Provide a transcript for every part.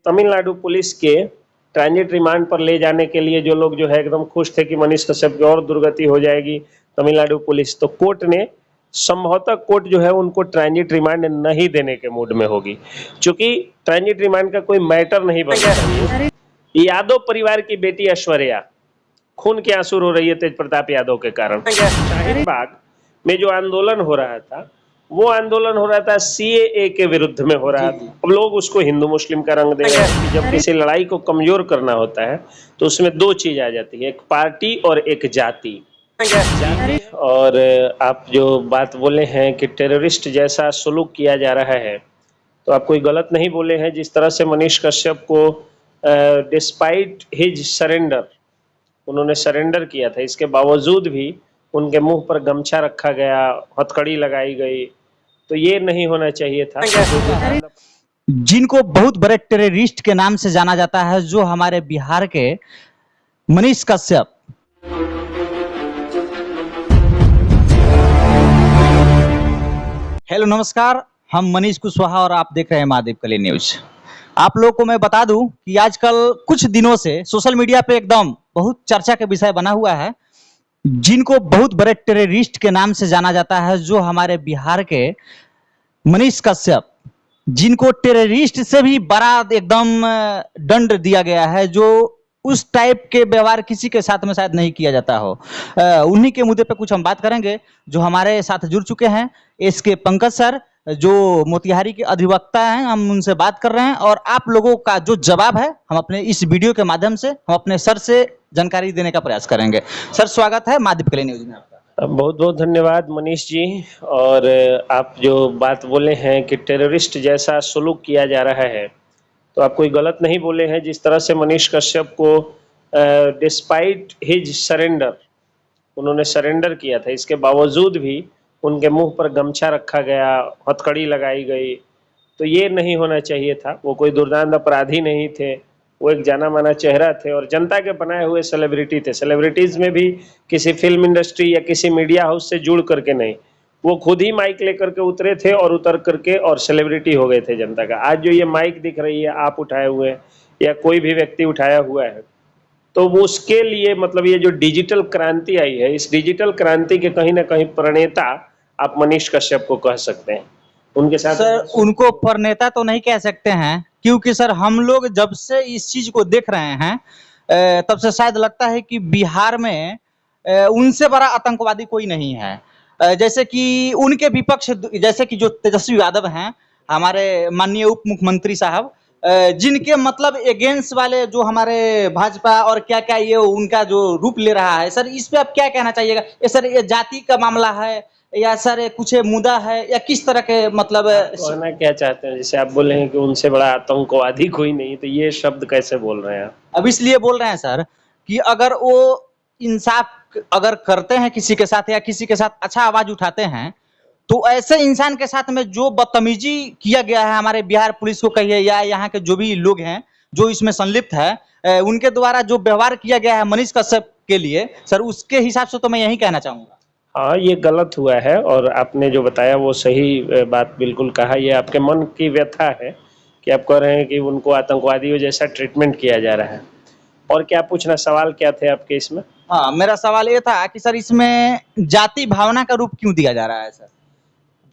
Tamil Nadu police के transit remand पर ले जाने के लिए जो लोग जो है एकदम खुश थे कि मनीष कश्यप की और दुर्गति हो जाएगी तमिलनाडु पुलिस, तो कोर्ट ने संभवतः कोर्ट जो है उनको ट्रांजिट रिमांड नहीं देने के मूड में होगी, क्योंकि ट्रांजिट रिमांड का कोई मैटर नहीं बन रहा है। यादव परिवार की बेटी ऐश्वर्या खून के आंसू रो रही है तेज प्रताप यादव के कारण। शाहीन बाग में जो आंदोलन हो रहा था वो आंदोलन हो रहा था सीएए के विरुद्ध में हो रहा था। अब लोग उसको हिंदू मुस्लिम का रंग दे रहे हैं कि जब किसी लड़ाई को कमजोर करना होता है तो उसमें दो चीज आ जाती है, एक पार्टी और एक जाति। और आप जो बात बोले हैं कि टेररिस्ट जैसा सलूक किया जा रहा है, तो आप कोई गलत नहीं बोले हैं। जिस तरह से मनीष कश्यप को डिस्पाइट हिज सरेंडर, उन्होंने सरेंडर किया था, इसके बावजूद भी उनके मुंह पर गमछा रखा गया, हथकड़ी लगाई गई, तो ये नहीं होना चाहिए था। जिनको बहुत बड़े टेररिस्ट के नाम से जाना जाता है, जो हमारे बिहार के मनीष कश्यप, हेलो नमस्कार, हम मनीष कुशवाहा और आप देख रहे हैं महादेव कली न्यूज। आप लोगों को मैं बता दूं कि आजकल कुछ दिनों से सोशल मीडिया पे एकदम बहुत चर्चा का विषय बना हुआ है, जिनको बहुत बड़े टेररिस्ट के नाम से जाना जाता है, जो हमारे बिहार के मनीष कश्यप, जिनको टेररिस्ट से भी बड़ा एकदम दंड दिया गया है, जो उस टाइप के व्यवहार किसी के साथ में शायद नहीं किया जाता हो। उन्हीं के मुद्दे पे कुछ हम बात करेंगे। जो हमारे साथ जुड़ चुके हैं एसके पंकज सर, जो मोतिहारी के अधिवक्ता हैं, हम उनसे बात कर रहे हैं और आप लोगों का जो जवाब है हम अपने इस वीडियो के माध्यम से हम अपने सर से जानकारी देने का प्रयास करेंगे। सर स्वागत है महादेव कली न्यूज में आपका। बहुत बहुत धन्यवाद मनीष जी। और आप जो बात बोले हैं कि टेररिस्ट जैसा सलूक किया जा रहा है, तो आप कोई गलत नहीं बोले हैं। जिस तरह से मनीष कश्यप को डिस्पाइट हिज सरेंडर, उन्होंने सरेंडर किया था, इसके बावजूद भी उनके मुंह पर गमछा रखा गया, हथकड़ी लगाई गई, तो ये नहीं होना चाहिए था। वो कोई दुर्दांत अपराधी नहीं थे, वो एक जाना माना चेहरा थे और जनता के बनाए हुए सेलिब्रिटी थे। सेलिब्रिटीज में भी किसी फिल्म इंडस्ट्री या किसी मीडिया हाउस से जुड़ करके नहीं, वो खुद ही माइक लेकर के उतरे थे और उतर करके और सेलिब्रिटी हो गए थे जनता का। आज जो ये माइक दिख रही है आप उठाए हुए या कोई भी व्यक्ति उठाया हुआ है, तो वो उसके लिए मतलब ये जो डिजिटल क्रांति आई है, इस डिजिटल क्रांति के कहीं ना कहीं प्रणेता आप मनीष कश्यप को कह सकते हैं। उनके साथ सर उनको प्रणेता तो नहीं कह सकते हैं, क्योंकि सर हम लोग जब से इस चीज को देख रहे हैं तब से शायद लगता है कि बिहार में उनसे बड़ा आतंकवादी कोई नहीं है। जैसे कि उनके विपक्ष, जैसे कि जो तेजस्वी यादव हैं, हमारे माननीय उप मुख्यमंत्री साहब, जिनके मतलब अगेंस्ट वाले जो हमारे भाजपा और क्या क्या ये उनका जो रूप ले रहा है, सर इस पे आप क्या कहना चाहिएगा? ये सर ये जाति का मामला है या सर कुछ मुद्दा है या किस तरह के मतलब कहना क्या चाहते हैं? जैसे आप बोले हैं कि उनसे बड़ा आतंकवादी कोई नहीं, तो ये शब्द कैसे बोल रहे हैं आप? अब इसलिए बोल रहे हैं सर कि अगर वो इंसाफ अगर करते हैं किसी के साथ या किसी के साथ अच्छा आवाज उठाते हैं, तो ऐसे इंसान के साथ में जो बदतमीजी किया गया है हमारे बिहार पुलिस को कहिए या यहाँ के जो भी लोग हैं जो इसमें संलिप्त है, उनके द्वारा जो व्यवहार किया गया है मनीष कश्यप के लिए, सर उसके हिसाब से तो मैं यही कहना चाहूंगा। हाँ, ये गलत हुआ है और आपने जो बताया वो सही बात बिल्कुल कहा। ये आपके मन की व्यथा है कि आप कह रहे हैं कि उनको आतंकवादियों जैसा ट्रीटमेंट किया जा रहा है। और क्या पूछना, सवाल क्या थे आपके इसमें? हाँ, मेरा सवाल ये था कि सर इसमें जाति भावना का रूप क्यों दिया जा रहा है? सर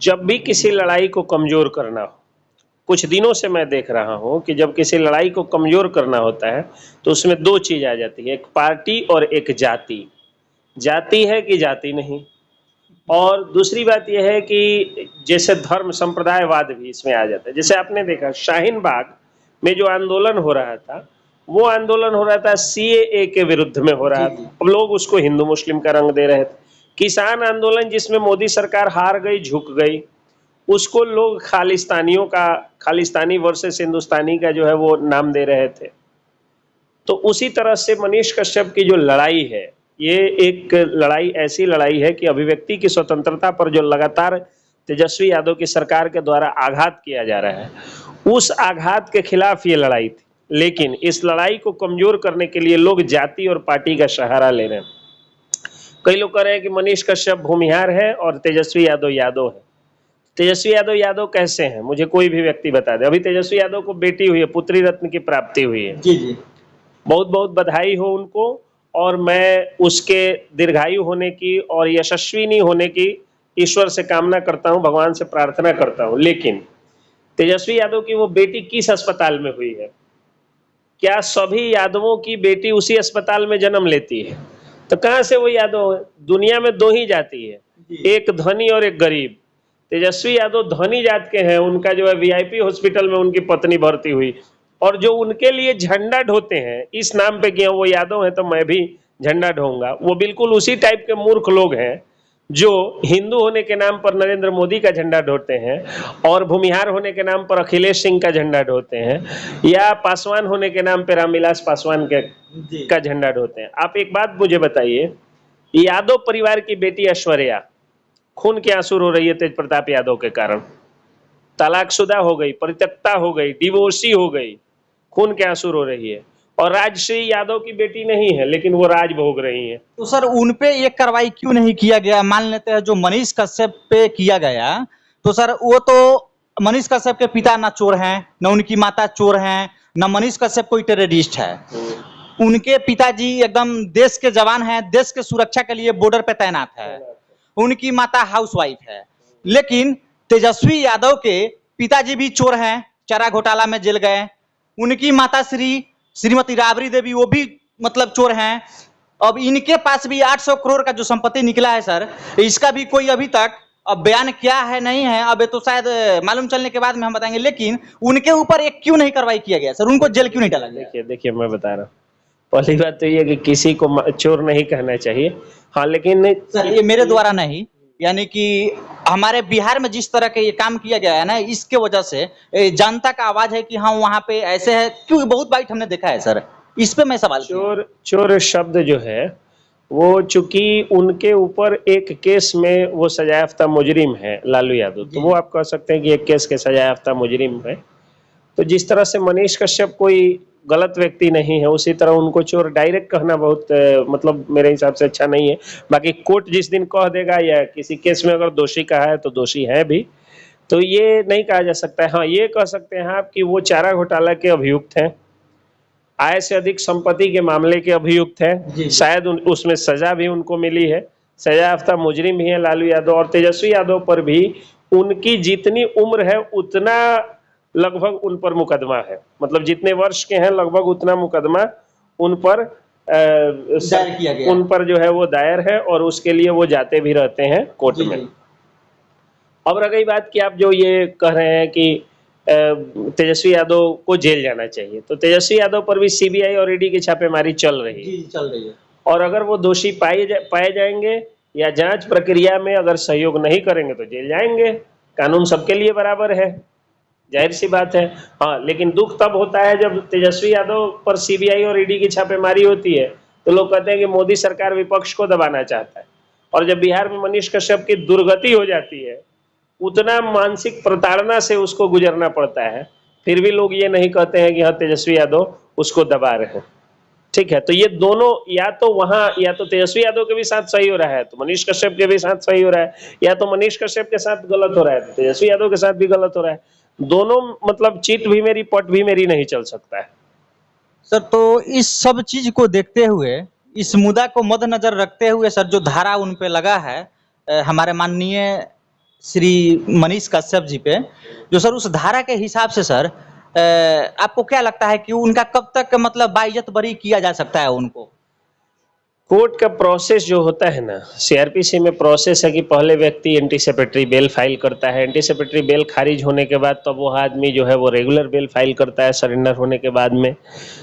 जब भी किसी लड़ाई को कमजोर करना हो, कुछ दिनों से मैं देख रहा हूँ कि जब किसी लड़ाई को कमजोर करना होता है तो उसमें दो चीज आ जाती है, एक पार्टी और एक जाति। जाति है कि जाति नहीं। और दूसरी बात यह है कि जैसे धर्म संप्रदायवाद भी इसमें आ जाता है। जैसे आपने देखा शाहीन बाग में जो आंदोलन हो रहा था वो आंदोलन हो रहा था सीएए के विरुद्ध में हो रहा था। अब लोग उसको हिंदू मुस्लिम का रंग दे रहे थे। किसान आंदोलन जिसमें मोदी सरकार हार गई, झुक गई, उसको लोग खालिस्तानियों का, खालिस्तानी वर्सेस हिंदुस्तानी का जो है वो नाम दे रहे थे। तो उसी तरह से मनीष कश्यप की जो लड़ाई है, ये एक लड़ाई ऐसी लड़ाई है कि अभिव्यक्ति की स्वतंत्रता पर जो लगातार तेजस्वी यादव की सरकार के द्वारा आघात किया जा रहा है, उस आघात के खिलाफ ये लड़ाई थी। लेकिन इस लड़ाई को कमजोर करने के लिए लोग जाति और पार्टी का सहारा ले रहे हैं। कई लोग कह रहे हैं कि मनीष कश्यप भूमिहार है और तेजस्वी यादव यादव है। तेजस्वी यादव यादव कैसे हैं, मुझे कोई भी व्यक्ति बता दे। अभी तेजस्वी यादव को बेटी हुई है, पुत्री रत्न की प्राप्ति हुई है। जी जी। बहुत बहुत बधाई हो उनको, और मैं उसके दीर्घायु होने की और यशस्विनी होने की ईश्वर से कामना करता हूं, भगवान से प्रार्थना करता हूं। लेकिन तेजस्वी यादव की वो बेटी किस अस्पताल में हुई है? क्या सभी यादवों की बेटी उसी अस्पताल में जन्म लेती है? तो कहां से वो यादव है? दुनिया में दो ही जाति है, एक धनी और एक गरीब। तेजस्वी यादव धनी जात के हैं, उनका जो है वीआईपी हॉस्पिटल में उनकी पत्नी भर्ती हुई, और जो उनके लिए झंडा ढोते हैं इस नाम पे कि वो यादव है तो मैं भी झंडा ढोऊंगा, वो बिल्कुल उसी टाइप के मूर्ख लोग हैं जो हिंदू होने के नाम पर नरेंद्र मोदी का झंडा ढोते हैं, और भूमिहार होने के नाम पर अखिलेश सिंह का झंडा ढोते हैं, या पासवान होने के नाम पर रामविलास पासवान का झंडा ढोते हैं। आप एक बात मुझे बताइए, यादव परिवार की बेटी ऐश्वर्या खून के आंसू रो रही है तेज प्रताप यादव के कारण, तलाकशुदा हो गई, परित्यक्ता हो गई, डिवोर्सी हो गई, खून के आंसू रो रही है, और राजश्री यादव की बेटी नहीं है लेकिन वो राज भोग रही है। तो सर उन पे ये कार्रवाई क्यों नहीं किया गया? मान लेते हैं जो मनीष कश्यप पे किया गया, तो सर वो तो मनीष कश्यप के पिता ना चोर हैं, न उनकी माता चोर हैं, न मनीष कश्यप कोई टेररिस्ट है। उनके पिताजी एकदम देश के जवान हैं, देश के सुरक्षा के लिए बॉर्डर पे तैनात है। उनकी माता हाउसवाइफ है। लेकिन तेजस्वी यादव के पिताजी भी चोर हैं, चारा घोटाला में जेल गए। उनकी माता श्रीमती राबड़ी देवी, वो भी मतलब चोर हैं। अब इनके पास भी 800 करोड़ का जो संपत्ति निकला है सर, इसका भी कोई अभी तक अब बयान क्या है नहीं है, अब ये तो शायद मालूम चलने के बाद में हम बताएंगे। लेकिन उनके ऊपर एक क्यों नहीं कार्रवाई किया गया सर? उनको जेल क्यों नहीं डाला गया? देखिए मैं बता रहा हूँ, पहली बात तो ये कि किसी को चोर नहीं कहना चाहिए। हाँ, लेकिन सर ये मेरे द्वारा नहीं, यानी कि हमारे बिहार में जिस तरह के ये काम किया गया है ना, इसके वजह से जनता का आवाज है कि हाँ वहाँ पे ऐसे है, क्योंकि बहुत बाइट हमने देखा है सर। इस पे मैं सवाल चोर शब्द जो है वो चूंकि उनके ऊपर एक केस में वो सजायाफ्ता मुजरिम है लालू यादव, तो वो आप कह सकते हैं कि एक केस के सजायाफ्ता मुजरिम है। तो जिस तरह से मनीष कश्यप कोई गलत व्यक्ति नहीं है, उसी तरह उनको चोर डायरेक्ट कहना बहुत मतलब मेरे हिसाब से अच्छा नहीं है। बाकी कोर्ट जिस दिन कह देगा, या किसी केस में अगर दोषी कहा है तो दोषी है भी, तो ये नहीं कहा जा सकता है। हाँ, ये कह सकते हैं आप कि वो चारा घोटाला के अभियुक्त हैं, आय से अधिक संपत्ति के मामले के अभियुक्त हैं, शायद उसमें सजा भी उनको मिली है, सजायाफ्ता मुजरिम भी है लालू यादव। और तेजस्वी यादव पर भी उनकी जितनी उम्र है उतना लगभग उन पर मुकदमा है, मतलब जितने वर्ष के हैं लगभग उतना मुकदमा उन पर दायर किया गया, उन पर जो है वो दायर है, और उसके लिए वो जाते भी रहते हैं कोर्ट में। अब रह गई बात कि आप जो ये कह रहे हैं कि तेजस्वी यादव को जेल जाना चाहिए, तो तेजस्वी यादव पर भी सीबीआई और ईडी की छापेमारी चल रही है, और अगर वो दोषी पाए जाएंगे या जांच प्रक्रिया में अगर सहयोग नहीं करेंगे तो जेल जाएंगे। कानून सबके लिए बराबर है, जाहिर सी बात है। हाँ, लेकिन दुख तब होता है जब तेजस्वी यादव पर सीबीआई और ईडी की छापेमारी होती है तो लोग कहते हैं कि मोदी सरकार विपक्ष को दबाना चाहता है, और जब बिहार में मनीष कश्यप की दुर्गति हो जाती है, उतना मानसिक प्रताड़ना से उसको गुजरना पड़ता है, फिर भी लोग ये नहीं कहते हैं कि हाँ तेजस्वी यादव उसको दबा रहे हैं। ठीक है, तो ये दोनों या तो वहां या तो तेजस्वी यादव के भी साथ सही हो रहा है तो मनीष कश्यप के भी साथ सही हो रहा है, या तो मनीष कश्यप के साथ गलत हो रहा है तो तेजस्वी यादव के साथ भी गलत हो रहा है। दोनों मतलब चिट भी मेरी पट भी मेरी नहीं चल सकता है सर। तो इस सब चीज को देखते हुए, इस मुद्दा को मद्देनजर रखते हुए सर, जो धारा उन पे लगा है हमारे माननीय श्री मनीष कश्यप जी पे, जो सर उस धारा के हिसाब से सर आपको क्या लगता है कि उनका कब तक मतलब बाइज्जत बरी किया जा सकता है उनको? कोर्ट का प्रोसेस जो होता है ना, सीआरपीसी में प्रोसेस है कि पहले व्यक्ति एंटीसिपेटरी बेल फाइल करता है, एंटीसिपेटरी बेल खारिज होने के बाद तब वो आदमी जो है वो रेगुलर बेल फाइल करता है सरेंडर होने के बाद में।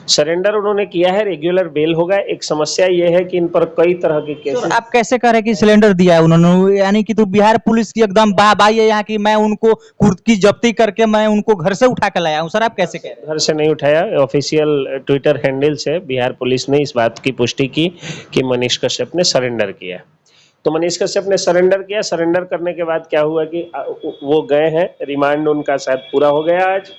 सरेंडर उन्होंने किया है, रेगुलर बेल होगा। एक समस्या ये है कि इन पर कई तरह के केसेस। आप कैसे कह रहे हैं कि सिलेंडर दिया है उन्होंने? यानी कि तो बिहार पुलिस की एकदम वाहवाही है यहाँ की, मैं उनको कुर्की जब्ती करके मैं उनको घर से उठा के लाया हूँ। सर आप कैसे कह रहे हैं? घर से नहीं उठाया, ऑफिशियल ट्विटर हैंडल से बिहार पुलिस ने इस बात की पुष्टि की कि मनीष कश्यप ने सरेंडर किया। तो मनीष कश्यप ने सरेंडर किया। सरेंडर करने के बाद क्या हुआ कि वो गए हैं, रिमांड उनका शायद पूरा हो गया आज।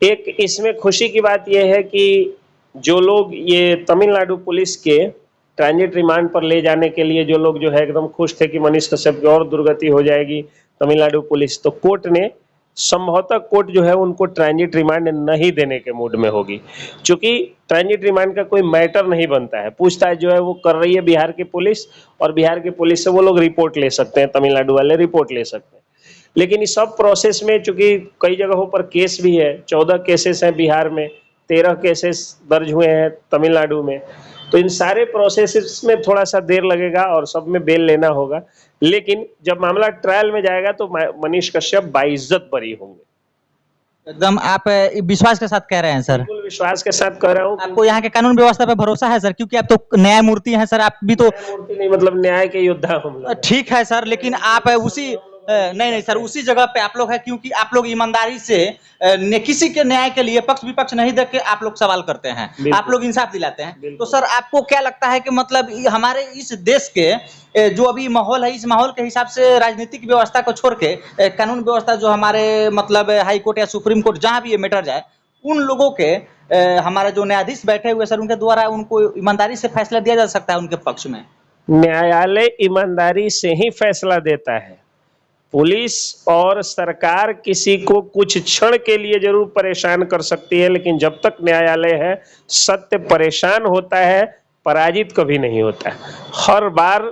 एक इसमें खुशी की बात यह है कि जो लोग ये तमिलनाडु पुलिस के ट्रांजिट रिमांड पर ले जाने के लिए जो लोग जो है एकदम खुश थे कि मनीष कश्यप की और दुर्गति हो जाएगी, तमिलनाडु पुलिस, तो कोर्ट ने संभवतः कोर्ट जो है उनको ट्रांजिट रिमांड नहीं देने के मूड में होगी, क्योंकि ट्रांजिट रिमांड का कोई मैटर नहीं बनता है। पूछताछ जो है वो कर रही है बिहार की पुलिस, और बिहार की पुलिस से वो लोग रिपोर्ट ले सकते हैं, तमिलनाडु वाले रिपोर्ट ले सकते हैं। लेकिन इस सब प्रोसेस में चूंकि कई जगहों पर केस भी है, 14 केसेस हैं बिहार में, 13 केसेस दर्ज हुए हैं तमिलनाडु में, तो इन सारे प्रोसेस में थोड़ा सा देर लगेगा और सब में बेल लेना होगा। लेकिन जब मामला ट्रायल में जाएगा तो मनीष कश्यप बाइज्जत बरी होंगे। एकदम आप विश्वास के साथ कह रहे हैं सर? बिल्कुल विश्वास के साथ कह रहा हूँ। आपको यहाँ के कानून व्यवस्था पे भरोसा है सर? क्योंकि आप तो न्यायमूर्ति हैं सर, आप भी तो। न्यायमूर्ति नहीं, मतलब न्याय के योद्धा हम लोग। ठीक है सर, लेकिन आप उसी नहीं सर, उसी जगह पे आप लोग हैं, क्योंकि आप लोग ईमानदारी से किसी के न्याय के लिए पक्ष विपक्ष नहीं देख के आप लोग सवाल करते हैं, आप लोग इंसाफ दिलाते हैं। तो सर आपको क्या लगता है कि मतलब हमारे इस देश के जो अभी माहौल है, इस माहौल के हिसाब से राजनीतिक व्यवस्था को छोड़ के कानून व्यवस्था जो हमारे मतलब हाई कोर्ट या सुप्रीम कोर्ट जहां भी ये मैटर जाए, उन लोगों के हमारे जो न्यायाधीश बैठे हुए सर, उनके द्वारा उनको ईमानदारी से फैसला दिया जा सकता है उनके पक्ष में? न्यायालय ईमानदारी से ही फैसला देता है। पुलिस और सरकार किसी को कुछ क्षण के लिए जरूर परेशान कर सकती है, लेकिन जब तक न्यायालय है सत्य परेशान होता है, पराजित कभी नहीं होता है। हर बार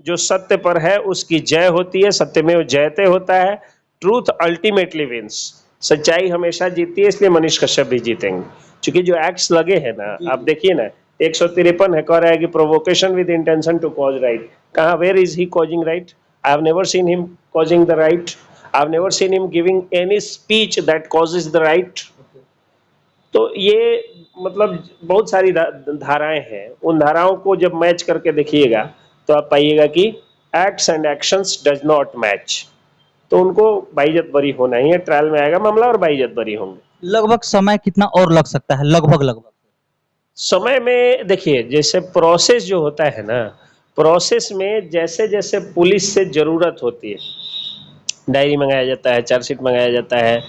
जो सत्य पर है उसकी जय होती है, सत्यमेव जयते होता है। ट्रूथ अल्टीमेटली विंस, सच्चाई हमेशा जीतती है, इसलिए मनीष कश्यप भी जीतेंगे। क्योंकि जो एक्ट्स लगे हैं ना, आप देखिए ना, 153 है, कह रहा है कि provocation with intention to cause riot. कहाँ, where is he causing riot? I have never seen him causing the right. I have never seen him giving any speech that causes the right. तो ये मतलब बहुत सारी धाराएं हैं, उन धाराओं को जब मैच करके देखिएगा तो आप पाइएगा कि acts and actions does not match, तो उनको बाइज्जत बरी होना ही है। ट्रायल में आएगा मामला और बाइज्जत बरी होंगे। लगभग समय कितना और लग सकता है? लगभग समय में देखिए, जैसे प्रोसेस जो होता है ना, प्रोसेस में जैसे जैसे पुलिस से जरूरत होती है, डायरी मंगाया जाता है, चार्जशीट मंगाया जाता है,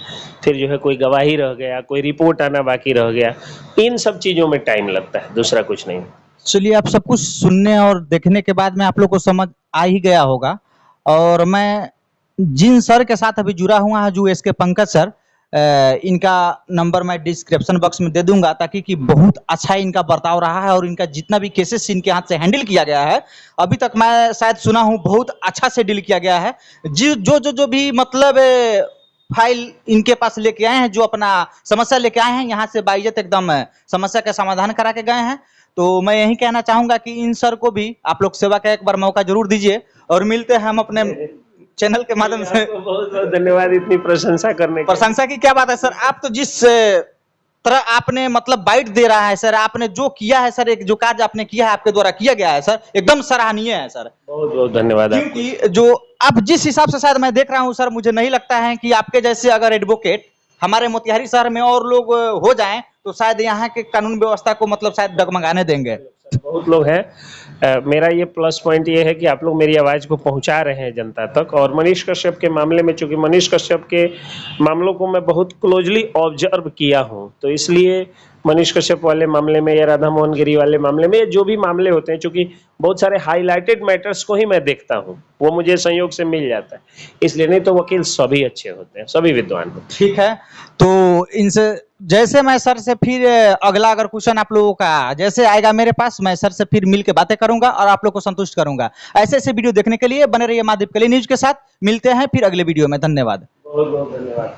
फिर जो है कोई गवाही रह गया, कोई रिपोर्ट आना बाकी रह गया, इन सब चीजों में टाइम लगता है, दूसरा कुछ नहीं। चलिए, आप सब कुछ सुनने और देखने के बाद में आप लोग को समझ आ ही गया होगा, और मैं जिन सर के साथ अभी जुड़ा हुआ है, जो एसके पंकज सर, इनका नंबर मैं डिस्क्रिप्शन बॉक्स में दे दूंगा, ताकि कि बहुत अच्छा इनका बर्ताव रहा है और इनका जितना भी केसेस इनके हाथ से हैंडल किया गया है अभी तक, मैं शायद सुना हूं बहुत अच्छा से डील किया गया है। जो भी मतलब फाइल इनके पास लेके आए हैं, जो अपना समस्या लेके आए हैं, यहाँ से बाइज्जत एकदम समस्या का समाधान करा के गए हैं। तो मैं यही कहना चाहूंगा कि इन सर को भी आप लोग सेवा का एक बार मौका जरूर दीजिए, और मिलते हैं हम अपने चैनल के माध्यम से। बहुत बहुत धन्यवाद इतनी प्रशंसा करने के। प्रशंसा की क्या बात है सर, आप तो जिस तरह आपने मतलब बाइट दे रहा है सर, आपने जो किया है सर, एक जो कार्य आपने किया है, आपके द्वारा किया गया है सर, एकदम सराहनीय है सर। बहुत बहुत धन्यवाद। क्योंकि जो आप जिस हिसाब से शायद मैं देख रहा हूं सर, मुझे नहीं लगता है कि आपके जैसे अगर एडवोकेट हमारे मोतिहारी शहर में और लोग हो जाएं तो शायद यहाँ के कानून व्यवस्था को मतलब शायद डगमगाने देंगे। बहुत लोग हैं। मेरा ये प्लस पॉइंट ये है कि आप लोग मेरी आवाज़ को पहुंचा रहे हैं जनता तक। और मनीष कश्यप के मामले में, चूंकि मनीष कश्यप के मामलों को मैं बहुत क्लोजली ऑब्जर्व किया हूं, तो इसलिए मनीष कश्यप वाले मामले में या राधा मोहन गिरी वाले मामले में, जो भी मामले होते हैं, चूंकि बहुत सारे हाईलाइटेड मैटर्स को ही मैं देखता हूं, वो मुझे संयोग से मिल जाता है, इसलिए। नहीं तो वकील सभी अच्छे होते हैं, सभी विद्वान होते हैं। ठीक है, तो इनसे जैसे मैं सर से फिर अगला अगर क्वेश्चन आप लोगों का जैसे आएगा मेरे पास, मैं सर से फिर मिल के बातें करूंगा और आप लोग को संतुष्ट करूंगा। ऐसे ऐसे वीडियो देखने के लिए बने रहिए महादीप कली न्यूज के साथ। मिलते हैं फिर अगले वीडियो में। धन्यवाद। बहुत बहुत धन्यवाद।